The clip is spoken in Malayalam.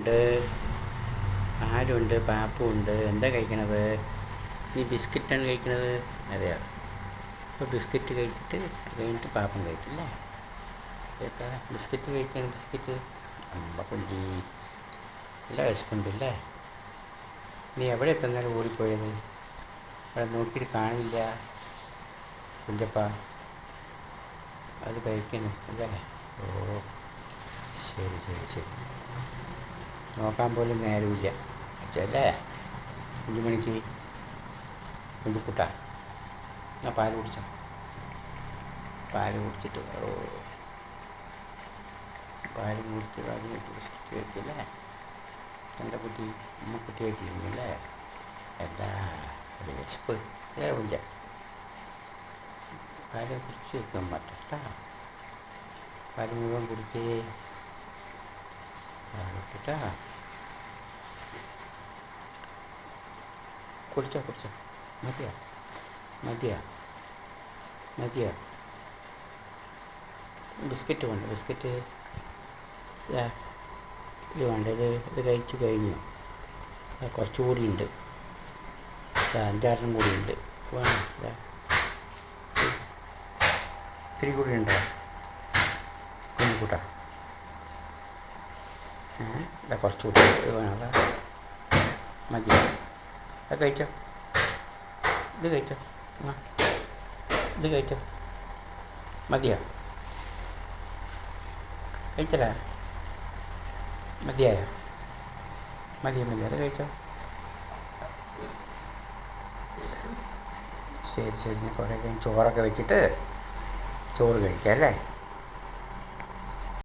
ഉണ്ട്, ആരുണ്ട്? പാപ്പുണ്ട്. എന്താ കഴിക്കണത്? നീ ബിസ്ക്കറ്റാണ് കഴിക്കണത്? അതെയോ? ഇപ്പോൾ ബിസ്ക്കറ്റ് കഴിച്ചിട്ട് കഴിഞ്ഞിട്ട് പാപ്പം കഴിച്ചില്ലേ? കേട്ടാ, ബിസ്ക്കറ്റ് കഴിച്ചാണ്. ബിസ്ക്കറ്റ് അമ്പക്കുണ്ടി നല്ല വിശപ്പുണ്ടല്ലേ? നീ എവിടെ എത്തുന്നാലും ഓടിപ്പോയത്? അവിടെ നോക്കിയിട്ട് കാണില്ല കുഞ്ചപ്പ. അത് കഴിക്കുന്നു അല്ലേ? ഓ, ശരി ശരി ശരി. നോക്കാൻ പോലും നേരമില്ല അല്ലേ കുഞ്ഞുമണിക്ക്? കുഞ്ചുക്കുട്ടാ, ആ പാല് കുടിച്ചോ. പാല് കുടിച്ചിട്ട് പാല് കുടിച്ച് ബിസ്ക്കറ്റ് കഴിച്ചല്ലേ? എന്താ കുട്ടി? ഉമ്മക്കുട്ടി കഴിച്ചിരുന്നു അല്ലേ? എന്താ ഒരു വിശപ്പ് അല്ലേ കുഞ്ച? പാല് കുടിച്ച് വെക്കാൻ പറ്റട്ടാ. പാല് മുഴുവൻ കുടിക്കേ. പാലിട്ടാ കുടിച്ചോ കുടിച്ചോ. മതിയാ മതിയാ മതിയാ. ബിസ്ക്കറ്റ് വേണ്ട? ബിസ്ക്കറ്റ് ഇത് വേണ്ട? ഇത് കഴിച്ച് കഴിഞ്ഞു. കുറച്ചുകൂടി ഉണ്ട്. അഞ്ചാറെണ്ണം കൂടി ഉണ്ട്. വേണം? ഇത്തിരി കൂടി ഉണ്ടോ കുഞ്ഞുകൂട്ടാ? കുറച്ചുകൂടി ഇത് വേണം. മതിയോ? അത് കഴിച്ചോ. ഇത് കഴിച്ചോ. ഇത് കഴിച്ചോ. മതിയോ? കഴിച്ചല്ലേ? മതിയായോ? മതിയോ? അത് കഴിച്ചോ. ശരി ശരി. ഞാൻ കുറേ കഴിഞ്ഞ് ചോറൊക്കെ വെച്ചിട്ട് ചോറ് കഴിക്കാം അല്ലേ?